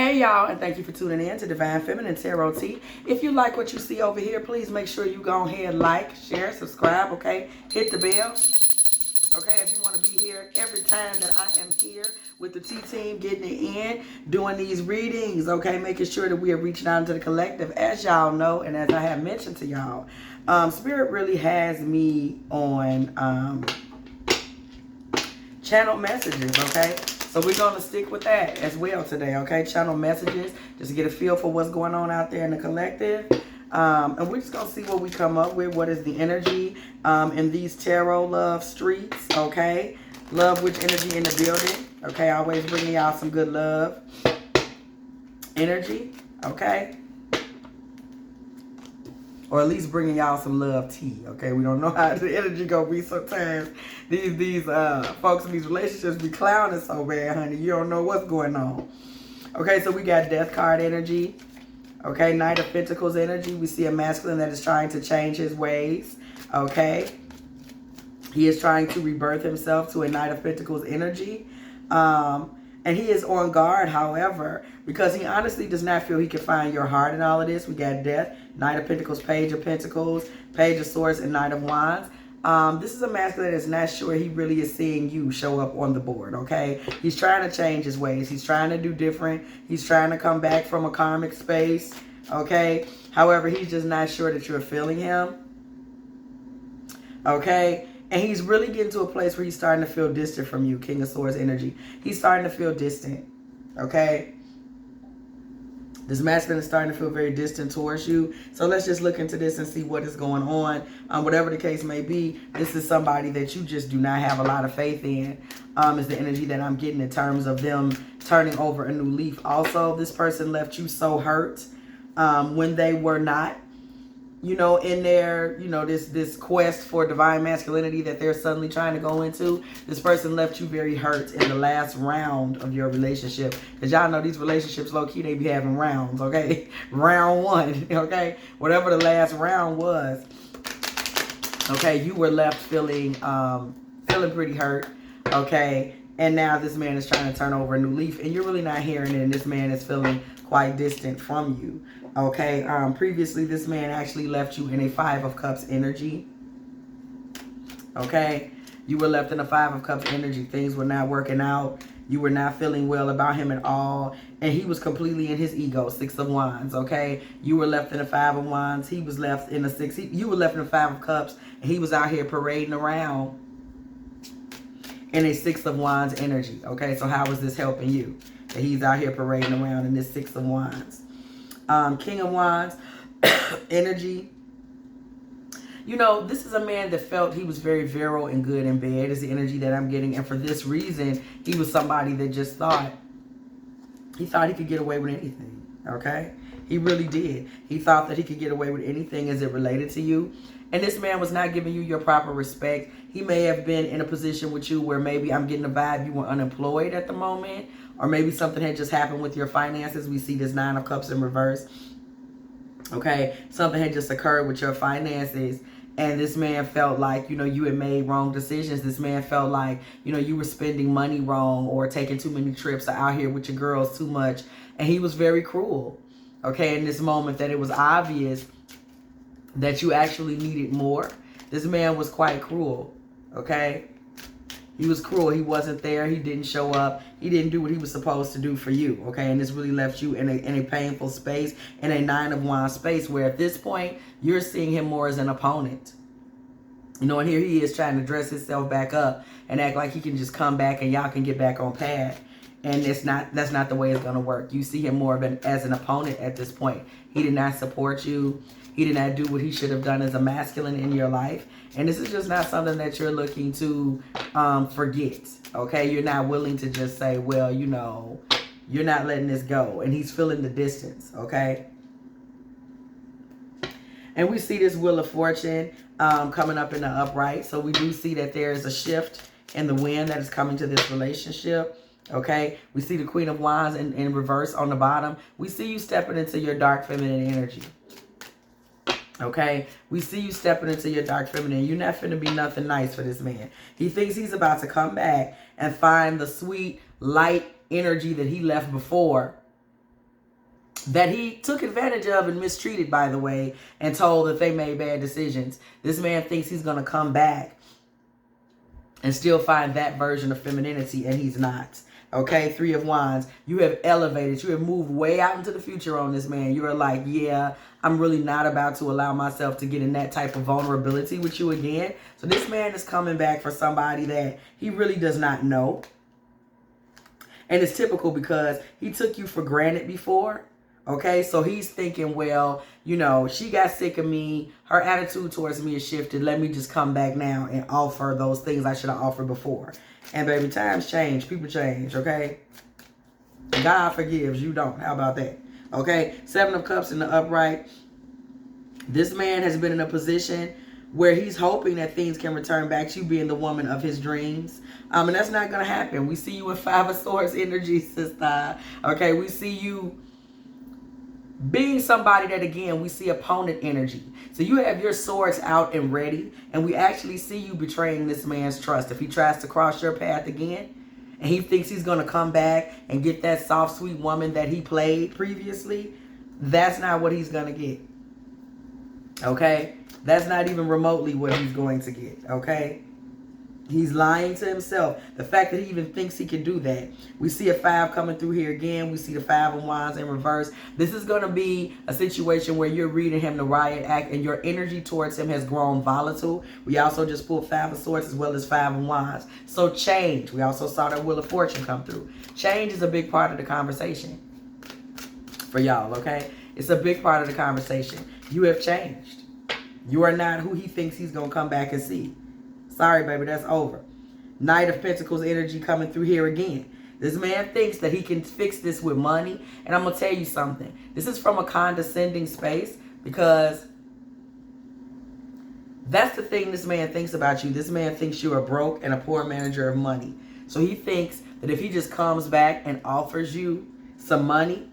Hey y'all, and thank you for tuning in to Divine Feminine Tarot T. If you like what you see over here, please make sure you go ahead, like, share, subscribe, okay? Hit the bell, okay? If you want to be here every time that I am here with the T team, getting it in, doing these readings, okay? Making sure that we are reaching out into the collective. As y'all know, and as I have mentioned to y'all, Spirit really has me on channel messages, okay? So we're going to stick with that as well today, okay? Channel messages, just to get a feel for what's going on out there in the collective. And we're just going to see what we come up with. What is the energy in these tarot love streets, okay? Love witch energy in the building, okay? Always bringing y'all some good love energy, okay? Or at least bringing y'all some love tea, okay? We don't know how the energy gonna be sometimes. These folks in these relationships be clowning so bad, honey. You don't know what's going on. Okay, so we got Death card energy. Okay, Knight of Pentacles energy. We see a masculine that is trying to change his ways. Okay, he is trying to rebirth himself to a Knight of Pentacles energy. And he is on guard, however, because he honestly does not feel he can find your heart in all of this. We got Death, Knight of Pentacles, Page of Pentacles, Page of Swords, and Knight of Wands. This is a masculine that is not sure he really is seeing you show up on the board, okay? He's trying to change his ways. He's trying to do different. He's trying to come back from a karmic space, okay? However, he's just not sure that you're feeling him, okay? And he's really getting to a place where he's starting to feel distant from you, King of Swords energy. He's starting to feel distant, okay? This masculine is starting to feel very distant towards you. So let's just look into this and see what is going on. Whatever the case may be, this is somebody that you just do not have a lot of faith in, is the energy that I'm getting in terms of them turning over a new leaf. Also, this person left you so hurt when they were not, you know, in their, you know, this quest for divine masculinity that they're suddenly trying to go into. This person left you very hurt in the last round of your relationship. Because y'all know these relationships, low-key, they be having rounds, okay? Round one, okay? Whatever the last round was, okay, you were left feeling pretty hurt, okay? And now this man is trying to turn over a new leaf, and you're really not hearing it, and this man is feeling quite distant from you. Okay, previously this man actually left you in a Five of Cups energy. Okay, you were left in a Five of Cups energy. Things were not working out. You were not feeling well about him at all. And he was completely in his ego, Six of Wands, okay? You were left in a Five of Wands. He was left in a Six. You were left in a Five of Cups. And he was out here parading around in a Six of Wands energy, okay? So how is this helping you? That he's out here parading around in this Six of Wands. King of Wands energy. You know, this is a man that felt he was very virile and good in bed is the energy that I'm getting. And for this reason, he was somebody that just thought he could get away with anything. Okay? He really did. He thought that he could get away with anything as it related to you. And this man was not giving you your proper respect. He may have been in a position with you where maybe I'm getting the vibe you were unemployed at the moment. Or maybe something had just happened with your finances. We see this Nine of Cups in reverse. Okay, something had just occurred with your finances. And this man felt like, you know, you had made wrong decisions. This man felt like, you know, you were spending money wrong or taking too many trips or out here with your girls too much. And he was very cruel. Okay, in this moment that it was obvious that you actually needed more. This man was quite cruel. Okay. He was cruel. He wasn't there. He didn't show up. He didn't do what he was supposed to do for you, okay? And this really left you in a painful space, in a Nine of Wands space, where at this point, you're seeing him more as an opponent. You know, and here he is trying to dress himself back up and act like he can just come back and y'all can get back on path. And that's not the way it's going to work. You see him more as an opponent at this point. He did not support you. He did not do what he should have done as a masculine in your life. And this is just not something that you're looking to forget, okay? You're not willing to just say, well, you know, you're not letting this go. And he's feeling the distance, okay? And we see this Wheel of Fortune coming up in the upright. So we do see that there is a shift in the wind that is coming to this relationship. Okay, we see the Queen of Wands in reverse on the bottom. We see you stepping into your dark feminine energy. Okay, we see you stepping into your dark feminine. You're not finna be nothing nice for this man. He thinks he's about to come back and find the sweet, light energy that he left before that he took advantage of and mistreated, by the way, and told that they made bad decisions. This man thinks he's going to come back and still find that version of femininity, and he's not. Okay, 3 of Wands. You have elevated. You have moved way out into the future on this man. You are like, yeah, I'm really not about to allow myself to get in that type of vulnerability with you again. So this man is coming back for somebody that he really does not know. And it's typical because he took you for granted before. Okay, so he's thinking, well, you know, she got sick of me. Her attitude towards me has shifted. Let me just come back now and offer those things I should have offered before. And baby, times change. People change, okay? God forgives. You don't. How about that? Okay, 7 of Cups in the upright. This man has been in a position where he's hoping that things can return back to you being the woman of his dreams. And that's not going to happen. We see you in 5 of Swords energy, sister. Okay, we see you being somebody that, again, we see opponent energy. So you have your swords out and ready, and we actually see you betraying this man's trust. If he tries to cross your path again, and he thinks he's going to come back and get that soft, sweet woman that he played previously, that's not what he's going to get. Okay? That's not even remotely what he's going to get. Okay? He's lying to himself. The fact that he even thinks he can do that. We see a 5 coming through here again. We see the 5 of Wands in reverse. This is going to be a situation where you're reading him the riot act and your energy towards him has grown volatile. We also just pulled 5 of Swords as well as 5 of Wands. So change. We also saw that Wheel of Fortune come through. Change is a big part of the conversation for y'all, okay? It's a big part of the conversation. You have changed. You are not who he thinks he's going to come back and see. Sorry, baby, that's over. Knight of Pentacles energy coming through here again. This man thinks that he can fix this with money. And I'm going to tell you something. This is from a condescending space because that's the thing this man thinks about you. This man thinks you are broke and a poor manager of money. So he thinks that if he just comes back and offers you some money,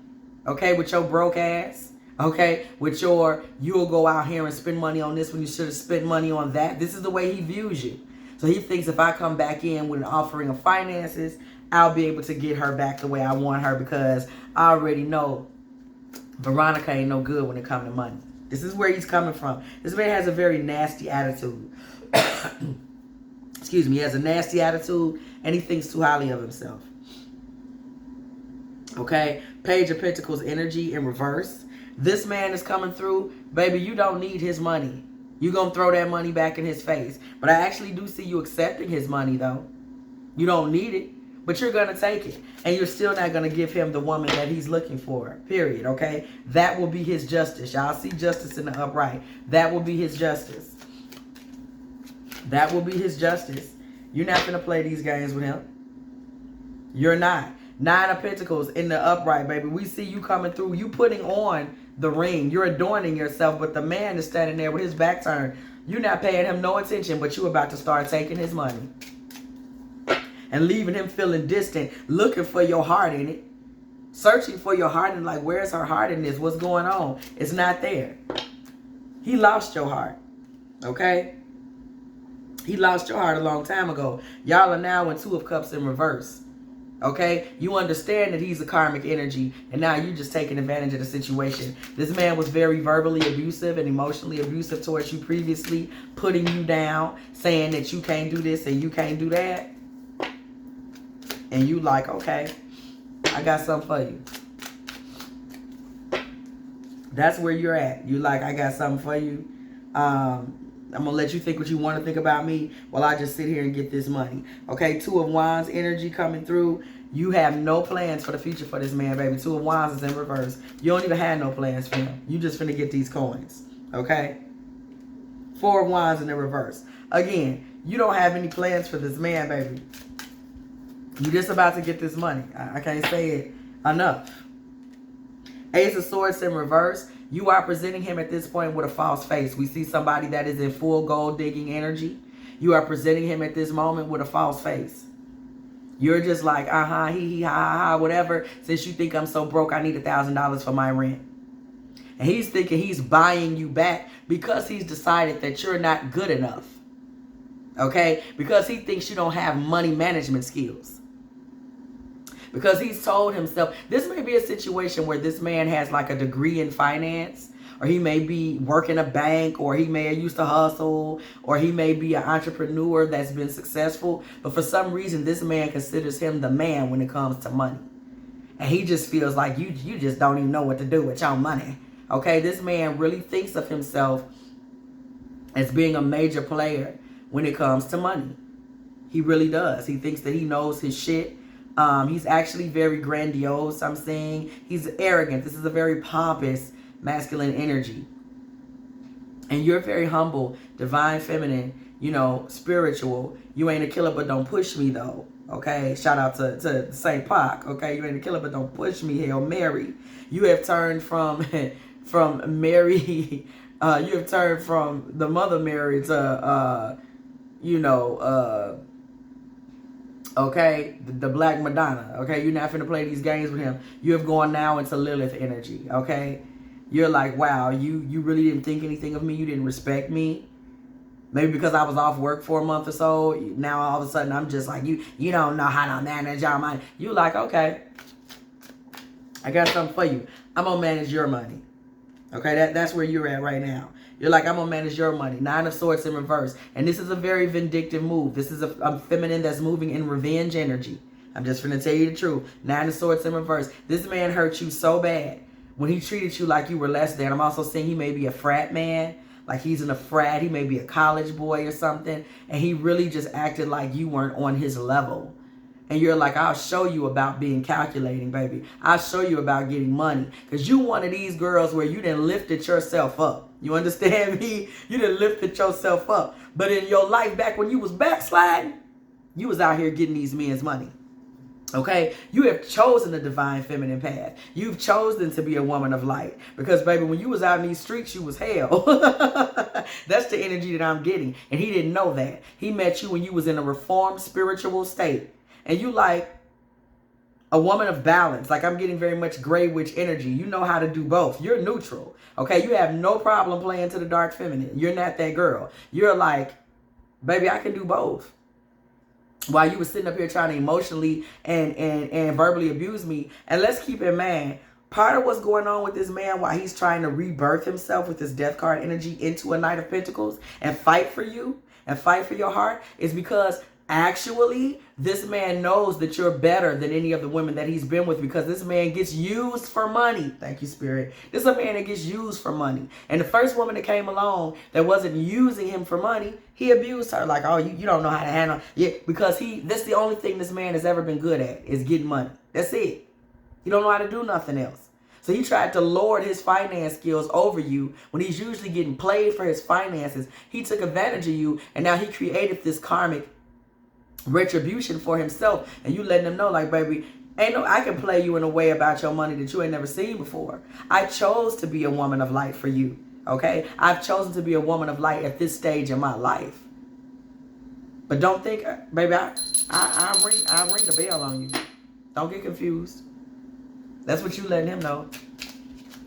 okay, with your broke ass, okay, with your, you'll go out here and spend money on this when you should have spent money on that. This is the way he views you. So he thinks if I come back in with an offering of finances, I'll be able to get her back the way I want her because I already know Veronica ain't no good when it comes to money. This is where he's coming from. This man has a very nasty attitude. Excuse me, he has a nasty attitude and he thinks too highly of himself. Okay, Page of Pentacles energy in reverse. This man is coming through. Baby, you don't need his money. You're going to throw that money back in his face. But I actually do see you accepting his money, though. You don't need it, but you're going to take it. And you're still not going to give him the woman that he's looking for, period, okay? That will be his justice. Y'all see justice in the upright. That will be his justice. That will be his justice. You're not going to play these games with him. You're not. 9 of Pentacles in the upright, baby. We see you coming through. You putting on the ring. You're adorning yourself, but the man is standing there with his back turned. You're not paying him no attention, but you're about to start taking his money. And leaving him feeling distant, looking for your heart in it. Searching for your heart and like, where's her heart in this? What's going on? It's not there. He lost your heart. Okay? He lost your heart a long time ago. Y'all are now in 2 of Cups in reverse. Okay, you understand that he's a karmic energy, and now you're just taking advantage of the situation. This man was very verbally abusive and emotionally abusive towards you previously, putting you down, saying that you can't do this and you can't do that. And you like, okay, I got something for you. That's where you're at. You like, I got something for you. I'm going to let you think what you want to think about me while I just sit here and get this money. Okay, 2 of Wands energy coming through. You have no plans for the future for this man, baby. 2 of Wands is in reverse. You don't even have no plans for him. You just finna get these coins. Okay? 4 of Wands in the reverse. Again, you don't have any plans for this man, baby. You just about to get this money. I can't say it enough. Ace of Swords in reverse. You are presenting him at this point with a false face. We see somebody that is in full gold digging energy. You are presenting him at this moment with a false face. You're just like, hee, ha, whatever. Since you think I'm so broke, I need $1,000 for my rent. And he's thinking he's buying you back because he's decided that you're not good enough. Okay? Because he thinks you don't have money management skills. because he's told himself, this may be a situation where this man has like a degree in finance, or he may be working a bank, or he may have used to hustle, or he may be an entrepreneur that's been successful. But for some reason, this man considers him the man when it comes to money. And he just feels like you just don't even know what to do with your money. Okay, this man really thinks of himself as being a major player when it comes to money. He really does. He thinks that he knows his shit. He's actually very grandiose, I'm saying. He's arrogant. This is a very pompous masculine energy. And you're very humble, divine feminine, you know, spiritual. You ain't a killer, but don't push me, though. Okay, shout out to St. Pac. Okay, you ain't a killer, but don't push me. Hail Mary. You have turned from Mary. You have turned from the Mother Mary to okay, the Black Madonna. Okay, you're not finna play these games with him. You have gone now into Lilith energy. Okay, you're like, wow, you really didn't think anything of me. You didn't respect me. Maybe because I was off work for a month or so, now all of a sudden I'm just like, you don't know how to manage your money. You like, okay, I got something for you. I'm going to manage your money. Okay, that's where you're at right now. You're like, I'm going to manage your money. 9 of Swords in reverse. And this is a very vindictive move. This is a feminine that's moving in revenge energy. I'm just going to tell you the truth. 9 of Swords in reverse. This man hurt you so bad when he treated you like you were less than. I'm also saying he may be a frat man. Like he's in a frat, he may be a college boy or something, and he really just acted like you weren't on his level. And you're like, I'll show you about being calculating, baby. I'll show you about getting money. Because you one of these girls where you done lifted yourself up. You understand me? You done lifted yourself up. But in your life back when you was backsliding, you was out here getting these men's money. Okay, you have chosen the divine feminine path. You've chosen to be a woman of light. Because, baby, when you was out in these streets, you was hell. That's the energy that I'm getting. And he didn't know that. He met you when you was in a reformed spiritual state. And you like a woman of balance. Like, I'm getting very much gray witch energy. You know how to do both. You're neutral. Okay, you have no problem playing to the dark feminine. You're not that girl. You're like, baby, I can do both. While you were sitting up here trying to emotionally and verbally abuse me. And let's keep in mind, part of what's going on with this man while he's trying to rebirth himself with this death card energy into a Knight of Pentacles and fight for you and fight for your heart is because actually this man knows that you're better than any of the women that he's been with, because this man gets used for money. Thank you, Spirit. This is a man that gets used for money. And the first woman that came along that wasn't using him for money, he abused her. Like, oh, you don't know how to handle. Yeah, because that's the only thing this man has ever been good at is getting money. That's it. He don't know how to do nothing else. So he tried to lord his finance skills over you when he's usually getting played for his finances. He took advantage of you, and now he created this karmic retribution for himself, and you letting him know, like, baby, I can play you in a way about your money that you ain't never seen before. I chose to be a woman of light for you. Okay, I've chosen to be a woman of light at this stage in my life. But don't think, baby, I ring the bell on you. Don't get confused. That's what you letting him know.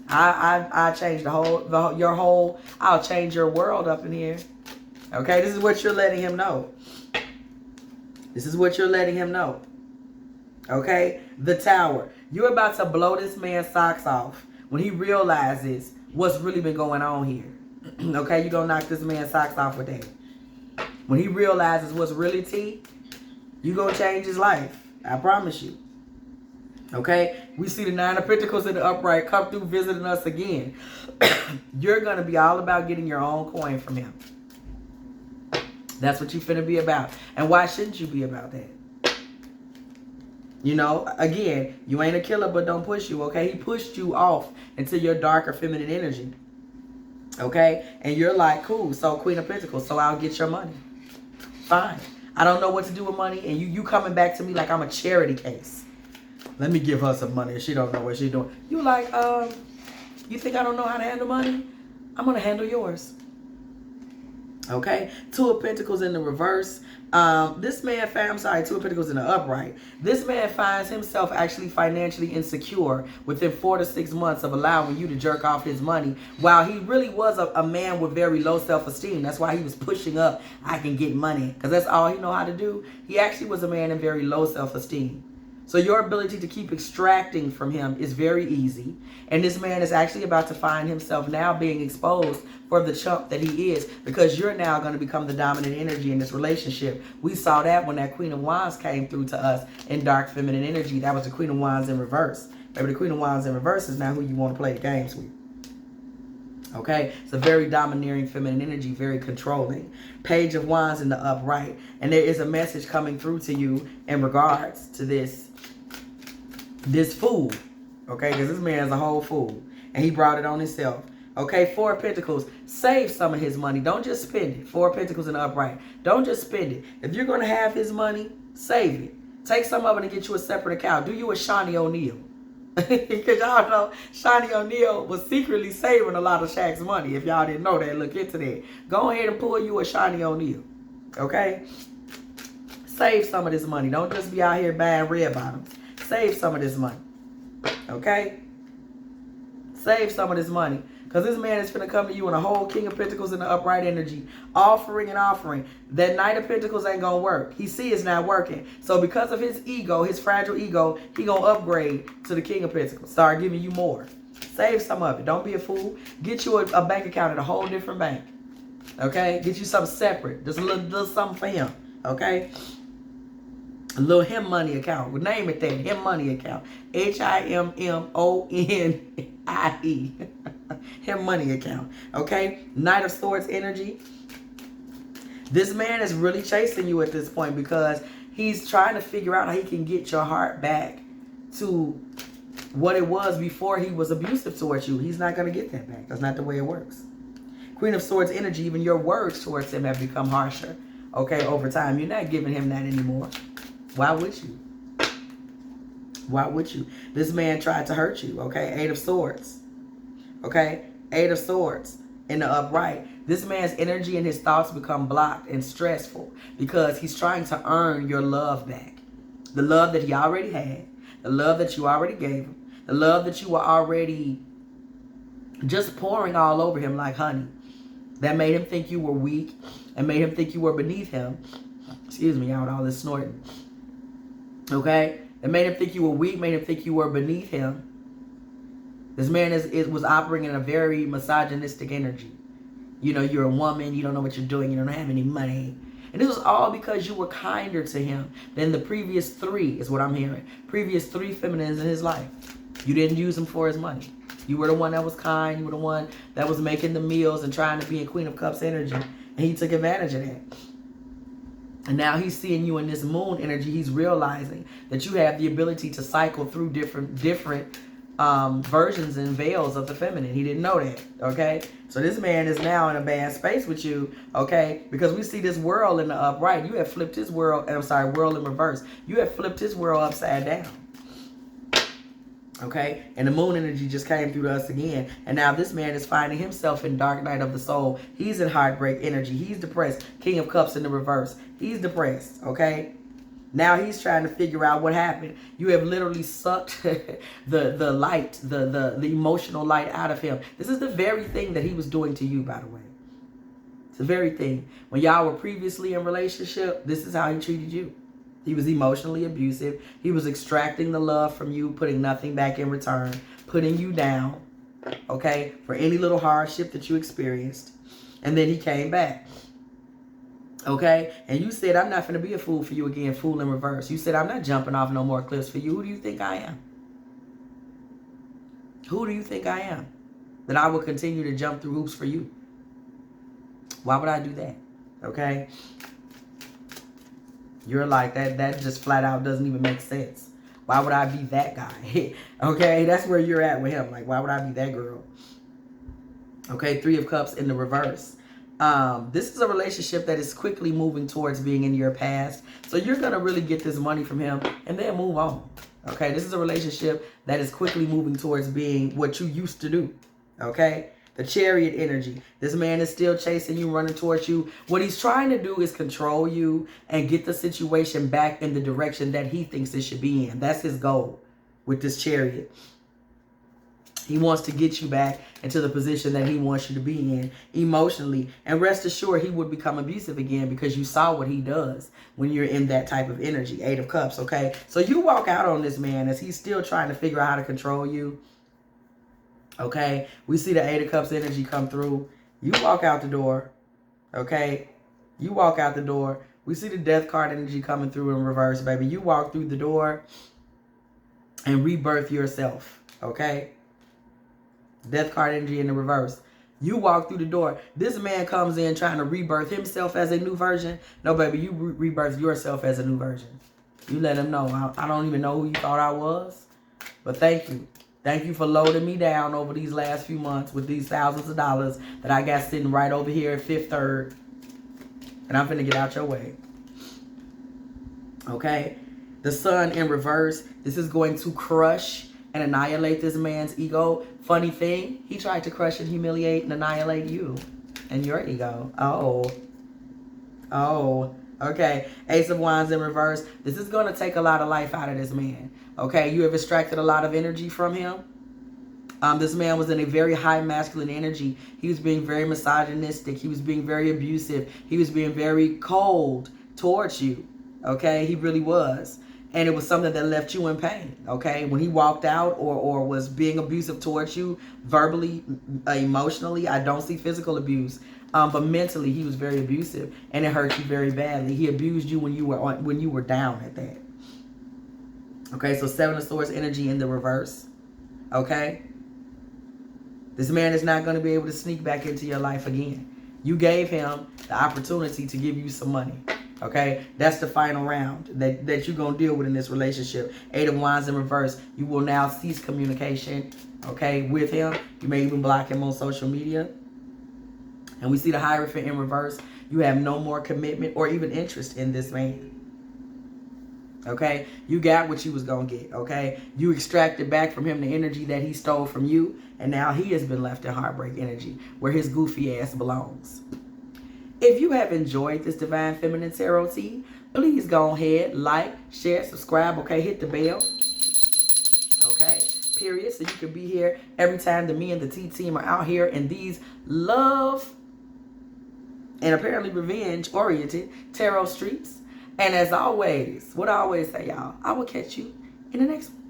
I change I'll change your world up in here. Okay, this is what you're letting him know. This is what you're letting him know. Okay? The Tower. You're about to blow this man's socks off when he realizes what's really been going on here. Okay? You're going to knock this man's socks off with that. When he realizes what's really tea, you're going to change his life. I promise you. Okay? We see the 9 of Pentacles in the upright come through visiting us again. You're going to be all about getting your own coin from him. That's what you finna be about. And why shouldn't you be about that? You know, again, you ain't a killer, but don't push you, okay? He pushed you off into your darker feminine energy. Okay? And you're like, cool, so Queen of Pentacles, so I'll get your money. Fine. I don't know what to do with money, and you coming back to me like I'm a charity case. Let me give her some money. She don't know what she's doing. You like, you think I don't know how to handle money? I'm gonna handle yours. Okay, 2 of Pentacles in the reverse. This man, I'm sorry, 2 of Pentacles in the upright. This man finds himself actually financially insecure within 4 to 6 months of allowing you to jerk off his money, while he really was a man with very low self-esteem. That's why he was pushing up, I can get money, because that's all he know how to do. He actually was a man in very low self-esteem. So your ability to keep extracting from him is very easy. And this man is actually about to find himself now being exposed for the chump that he is, because you're now going to become the dominant energy in this relationship. We saw that when that Queen of Wands came through to us in dark feminine energy. That was the Queen of Wands in reverse. Maybe the Queen of Wands in reverse is now who you want to play the games with. Okay, it's a very domineering feminine energy, very controlling. Page of Wands in the upright. And there is a message coming through to you in regards to this fool. Okay, because this man is a whole fool. And he brought it on himself. Okay, Four of Pentacles. Save some of his money. Don't just spend it. Four of Pentacles in the upright. Don't just spend it. If you're going to have his money, save it. Take some of it and get you a separate account. Do you a Shawnee O'Neal. Because y'all know Shawnee O'Neal was secretly saving a lot of Shaq's money. If y'all didn't know that, look into that. Go ahead and pull you a Shawnee O'Neal. Okay? Save some of this money. Don't just be out here buying red bottoms. Save some of this money. Okay? Save some of this money. Because this man is going to come to you in a whole King of Pentacles in the upright energy. Offering and offering. That Knight of Pentacles ain't going to work. He see it's not working. So because of his ego, his fragile ego, he going to upgrade to the King of Pentacles. Start giving you more. Save some of it. Don't be a fool. Get you a bank account at a whole different bank. Okay? Get you something separate. Just a little something for him. Okay? A little him money account. We'll name it that. Him money account. HIMMONIE. Him money account. Okay? Knight of Swords energy. This man is really chasing you at this point because he's trying to figure out how he can get your heart back to what it was before he was abusive towards you. He's not going to get that back. That's not the way it works. Queen of Swords energy. Even your words towards him have become harsher. Okay? Over time. You're not giving him that anymore. Why would you? Why would you? This man tried to hurt you. Okay? Eight of Swords. Okay? Eight of Swords in the upright. This man's energy and his thoughts become blocked and stressful because he's trying to earn your love back. The love that he already had. The love that you already gave him. The love that you were already just pouring all over him like honey. That made him think you were weak and made him think you were beneath him. Excuse me, out all this snorting. Okay? It made him think you were weak, made him think you were beneath him. This man was operating in a very misogynistic energy. You know, you're a woman, you don't know what you're doing, you don't have any money. And this was all because you were kinder to him than the previous three, is what I'm hearing. Previous three feminines in his life. You didn't use him for his money. You were the one that was kind, you were the one that was making the meals and trying to be in Queen of Cups energy. And he took advantage of that. And now he's seeing you in this moon energy. He's realizing that you have the ability to cycle through different versions and veils of the feminine. He didn't know that, okay? So this man is now in a bad space with you, okay? Because we see this world in the upright. You have flipped his world, world in reverse. You have flipped his world upside down, okay? And the moon energy just came through to us again. And now this man is finding himself in dark night of the soul. He's in heartbreak energy. He's depressed. King of Cups in the reverse. He's depressed, okay? Now he's trying to figure out what happened. You have literally sucked the light, the emotional light out of him. This is the very thing that he was doing to you, by the way. It's the very thing. When y'all were previously in relationship, this is how he treated you. He was emotionally abusive. He was extracting the love from you, putting nothing back in return, putting you down, okay, for any little hardship that you experienced. And then he came back. Okay? And you said, I'm not going to be a fool for you again, fool in reverse. You said, I'm not jumping off no more cliffs for you. Who do you think I am? Who do you think I am? That I will continue to jump through hoops for you? Why would I do that? Okay? You're like, that just flat out doesn't even make sense. Why would I be that guy? Okay? That's where you're at with him. Like, why would I be that girl? Okay? Three of Cups in the reverse. This is a relationship that is quickly moving towards being in your past. So you're going to really get this money from him and then move on. Okay, this is a relationship that is quickly moving towards being what you used to do. Okay, the Chariot energy. This man is still chasing you, running towards you. What he's trying to do is control you and get the situation back in the direction that he thinks it should be in. That's his goal with this Chariot. He wants to get you back into the position that he wants you to be in emotionally. And rest assured, he would become abusive again because you saw what he does when you're in that type of energy. 8 of Cups, okay? So you walk out on this man as he's still trying to figure out how to control you. Okay? We see the 8 of Cups energy come through. You walk out the door. Okay? You walk out the door. We see the Death card energy coming through in reverse, baby. You walk through the door and rebirth yourself. Okay? Death card energy in the reverse. You walk through the door. This man comes in trying to rebirth himself as a new version. No, baby, you rebirth yourself as a new version. You let him know. I don't even know who you thought I was. But thank you. Thank you for loading me down over these last few months with these thousands of dollars that I got sitting right over here at Fifth Third. And I'm finna get out your way. Okay? The Sun in reverse. This is going to crush and annihilate this man's ego. Funny thing, he tried to crush and humiliate and annihilate you and your ego. Oh, okay. Ace of Wands in reverse. This is going to take a lot of life out of this man. Okay, you have extracted a lot of energy from him. This man was in a very high masculine energy. He was being very misogynistic. He was being very abusive. He was being very cold towards you. Okay, he really was. And it was something that left you in pain, okay? When he walked out or was being abusive towards you, verbally, emotionally, I don't see physical abuse. But mentally, he was very abusive, and it hurt you very badly. He abused you when you were down at that. Okay, so 7 of Swords energy in the reverse, okay? This man is not going to be able to sneak back into your life again. You gave him the opportunity to give you some money. Okay, that's the final round that you're going to deal with in this relationship. 8 of Wands in reverse. You will now cease communication, okay, with him. You may even block him on social media. And we see the Hierophant in reverse. You have no more commitment or even interest in this man. Okay, you got what you was going to get, okay? You extracted back from him the energy that he stole from you. And now he has been left in heartbreak energy where his goofy ass belongs. If you have enjoyed this Divine Feminine Tarot tea, please go ahead, like, share, subscribe, okay? Hit the bell, okay? Period. So you can be here every time that me and the T team are out here in these love and apparently revenge-oriented tarot streets. And as always, what I always say, y'all, I will catch you in the next one.